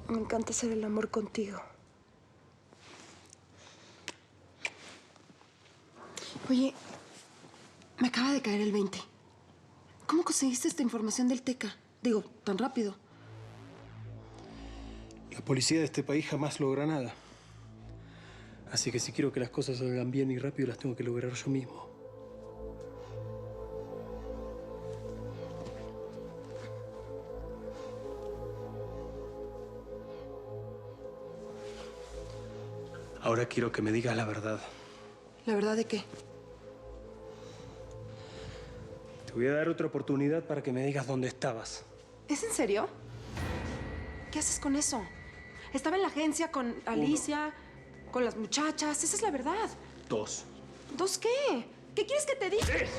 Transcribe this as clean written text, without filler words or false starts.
Me encanta hacer el amor contigo. Oye, me acaba de caer el 20. ¿Cómo conseguiste esta información del Teca? Digo, tan rápido. La policía de este país jamás logra nada. Así que si quiero que las cosas salgan bien y rápido, las tengo que lograr yo mismo. Ahora quiero que me digas la verdad. ¿La verdad de qué? Te voy a dar otra oportunidad para que me digas dónde estabas. ¿Es en serio? ¿Qué haces con eso? Estaba en la agencia con Alicia, con las muchachas. Esa es la verdad. 2. ¿Dos qué? ¿Qué quieres que te diga? 3.